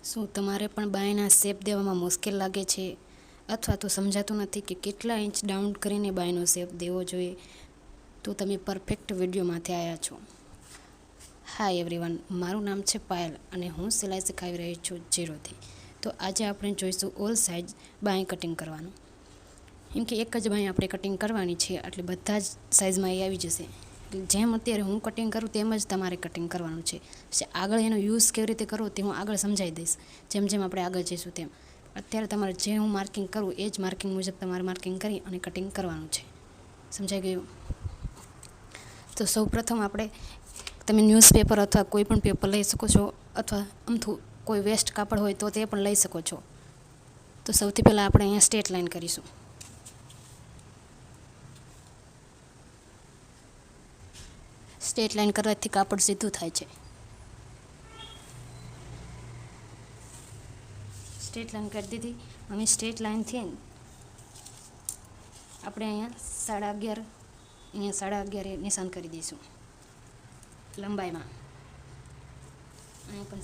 શું તમારે પણ બાયના શેપ દેવામાં મુશ્કેલ લાગે છે અથવા તો સમજાતું નથી કે કેટલા ઇંચ ડાઉન કરીને બાયનો શેપ દેવો જોઈએ? તો તમે પરફેક્ટ વિડીયોમાંથી આવ્યા છો. હાય એવરીવન, મારું નામ છે પાયલ અને હું સિલાઈ શીખવી રહી છું 0થી. તો આજે આપણે જોઈશું ઓલ સાઇઝ બાય કટિંગ કરવાનું. એમ કે એક જ બાય આપણે કટિંગ કરવાની છે એટલે બધા જ સાઇઝમાં એ આવી જશે. જેમ અત્યારે હું કટિંગ કરું તેમ જ તમારે કટિંગ કરવાનું છે. પછી આગળ એનો યુઝ કેવી રીતે કરવો તે હું આગળ સમજાવી દઈશ. જેમ જેમ આપણે આગળ જઈશું તેમ. અત્યારે તમારે જે હું માર્કિંગ કરું એ જ માર્કિંગ મુજબ તમારે માર્કિંગ કરી અને કટિંગ કરવાનું છે. સમજાઈ ગયું? તો સૌપ્રથમ આપણે તમે ન્યૂઝપેપર અથવા કોઈ પણ પેપર લઈ શકો છો, અથવા અમથું કોઈ વેસ્ટ કાપડ હોય તો તે પણ લઈ શકો છો. તો સૌથી પહેલાં આપણે અહીંયા સ્ટ્રેટ લાઈન કરીશું. સ્ટ્રેટ લાઈન કરવાથી કાપડ સીધું થાય છે. સ્ટ્રેટ લાઈન કરી દીધી. હવે સ્ટ્રેટ લાઈનથી આપણે અહીંયા 11.5 નિશાન કરી દઈશું લંબાઈમાં. અહીંયા પણ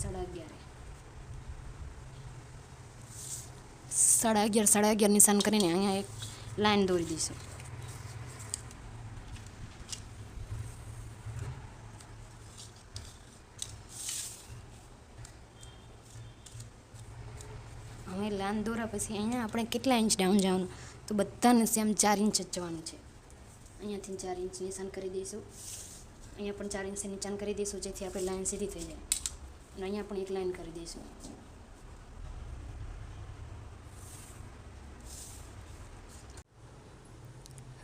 11.5 નિશાન કરીને અહીંયા એક લાઈન દોરી દઈશું. હવે લાઈન દોર્યા પછી અહીંયા આપણે કેટલા ઇંચ ડાઉન જવાનું? તો બધાને સેમ 4 ઇંચ જ જવાનું છે. અહીંયાથી 4 ઇંચ નિશાન કરી દઈશું. અહીંયા પણ 4 ઇંચ નિશાન કરી દઈશું, જેથી આપણે લાઈન સીધી થઈ જાય. અને અહીંયા પણ એક લાઈન કરી દઈશું.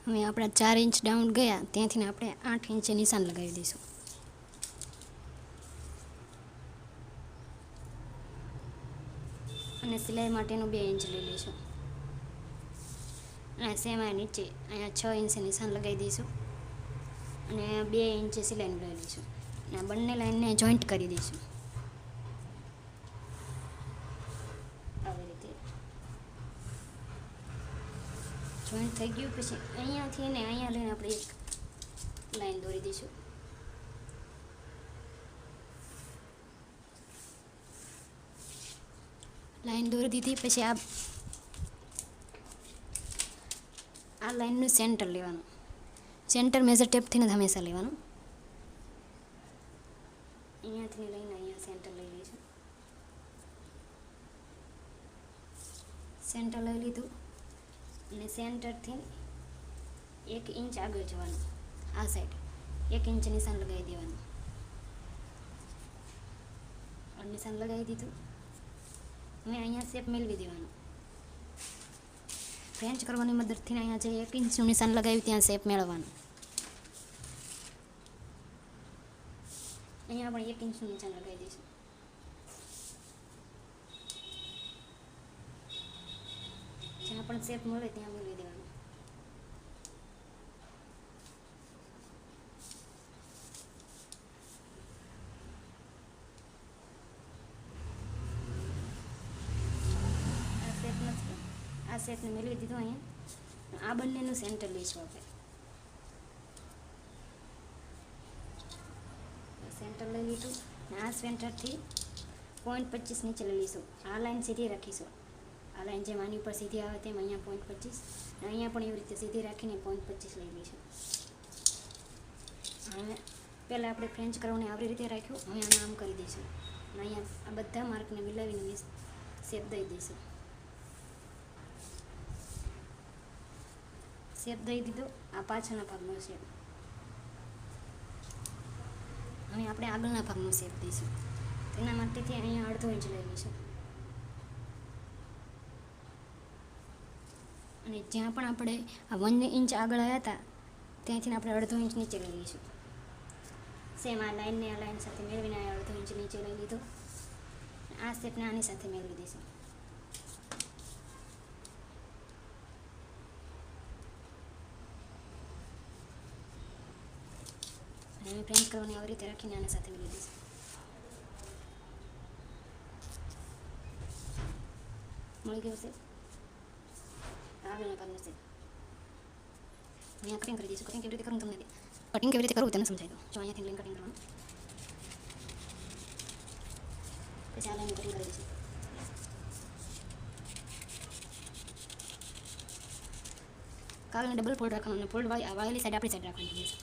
હવે આપણા 4 ઇંચ ડાઉન ગયા ત્યાંથી આપણે 8 ઇંચે નિશાન લગાવી દઈશું. અને સિલાઈ માટેનું 2 ઇંચ લઈ લઈશું. અને સેમ નીચે અહીંયા 6 ઇંચે નિશાન લગાવી દઈશું. અને 2 ઇંચે સિલાઈ લઈ લઈશું. અને બંને લાઈનને જોઈન્ટ કરી દઈશું. આવી રીતે જોઈન્ટ થઈ ગયું પછી અહીંયાથી ને અહીંયા લઈને આપણે એક લાઈન દોરી દઈશું. લાઈન દોરી દીધી પછી આ લાઈનનું સેન્ટર લેવાનું. સેન્ટર મેજર ટેપથી જ હંમેશા લેવાનું. અહીંયાથી લઈને અહીંયા સેન્ટર લઈ લઈશું. સેન્ટર લઈ લીધું અને સેન્ટરથી 1 ઇંચ આગળ જવાનું. આ સાઈડ 1 ઇંચ નિશાન લગાવી દેવાનું. નિશાન લગાવી દીધું. હવે અહીંયા શેપ મેળવી દેવાનું. ફ્રેન્ચ કરવાની મદદથી અહીંયા જે 1 ઇંચનું નિશાન લગાવ્યું ત્યાં શેપ મેળવવાનું. અહીંયા પણ 1 ઇંચનું નિશાન લગાવી દઈશું. જ્યાં પણ શેપ મળે ત્યાં મેળવી દેવાનું. આ શેપને મેળવી દીધું. અહીંયા આ બંનેનું સેન્ટર લઈશું આપણે. સેન્ટર લઈ લીધું અને આ સેન્ટરથી 0.25 નીચે લઈ લઈશું. આ લાઈન સીધી રાખીશું. આ લાઈન જેમ આની ઉપર સીધી આવે તેમ અહીંયા 0.25 અને અહીંયા પણ એવી રીતે સીધી રાખીને 0.25 લઈ લઈશું. હવે પહેલાં આપણે ફ્રેન્ચ કરવાની આવી રીતે રાખ્યું. હવે આને આમ કરી દઈશું અને અહીંયા આ બધા માર્કને મિલાવીને શેપ દઈ દઈશું. શેપ દઈ દીધો. આ પાછળના ભાગનો શેપ. હવે આપણે આગળના ભાગનો શેપ દઈશું. તેના માટેથી અહીંયા 1/2 ઇંચ લઈ લઈશું. અને જ્યાં પણ આપણે આ 1 ઇંચ આગળ આવ્યા હતા ત્યાંથી આપણે 1/2 ઇંચ નીચે લઈ લઈશું. સેમ આ લાઈનને આ લાઈન સાથે મેળવીને 1/2 ઇંચ નીચે લઈ લીધો. આ શેપને આની સાથે મેળવી દઈશું. અને ફ્રેન્ચ કરવાની આવી રીતે રાખીને આની સાથે મેળવી દઈશું. મળી ગયું છે. આગળના ભાગનું છે. અહીંયા કટિંગ કરી દઈશું. કટિંગ કેવી રીતે કરવું તમને કટિંગ કેવી રીતે કરવું તેને સમજાવી દઉં. જો અહીંયાથી લાઈન કટિંગ કરવાનું. પછી આ લાઈન કટિંગ કરી દઈશું. કાગળને ડબલ ફોલ્ડ રાખવાનું અને ફોલ્ડ વાળેલી સાઈડ આપણી સાઈડ રાખવાની છે.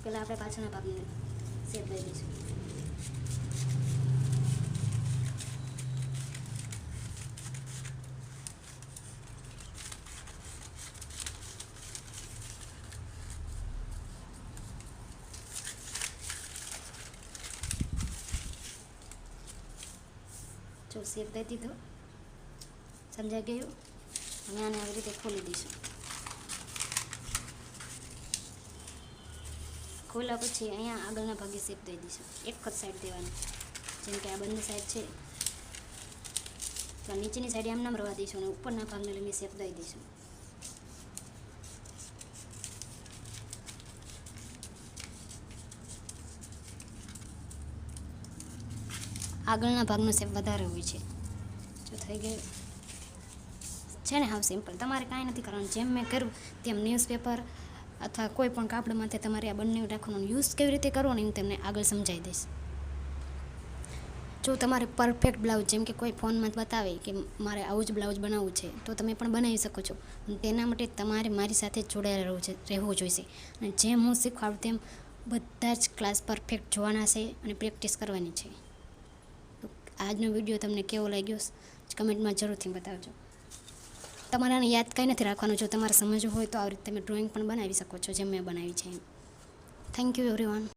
પહેલાં આપણે પાછળના ભાગને શેપ દઈ દઈશું. જો શેપ દઈ દીધો, સમજાઈ ગયું. અને આને આવી રીતે ખોલી દઈશું. ખોલ્યા પછી અહીંયા આગળના ભાગે શેપ દઈ દઈશું. એક જ સાઈડ દેવાની, જેમ કે આ બંને સાઈડ છે તો નીચેની સાઈડ એમ નામ રવા દઈશું અને ઉપરના ભાગને લઈને શેપ દઈ દઈશું. આગળના ભાગનો શેપ વધારે હોય છે. જો થઈ ગયું છે ને, હાવ સિમ્પલ. તમારે કાંઈ નથી કરવાનું. જેમ મેં કર્યું તેમ ન્યૂઝપેપર અથવા કોઈ પણ કાપડમાંથી તમારે આ બંને રાખવાનું. યુઝ કેવી રીતે કરવો ને હું તમને આગળ સમજાવી દઈશ. જો તમારે પરફેક્ટ બ્લાઉઝ, જેમ કે કોઈ ફોનમાં બતાવે કે મારે આવું જ બ્લાઉઝ બનાવવું છે, તો તમે પણ બનાવી શકો છો. તેના માટે તમારે મારી સાથે જોડાયેલા રહેવું જોઈશે. અને જેમ હું શીખવાડું તેમ બધા જ ક્લાસ પરફેક્ટ જોવાના છે અને પ્રેક્ટિસ કરવાની છે. તો આજનો વિડીયો તમને કેવો લાગ્યો કમેન્ટમાં જરૂરથી બતાવજો. તમારે આને યાદ કંઈ નથી રાખવાનું. જો તમારે સમજવું હોય તો આવી રીતે તમે ડ્રોઈંગ પણ બનાવી શકો છો, જેમ મેં બનાવી છે એમ. Thank you everyone.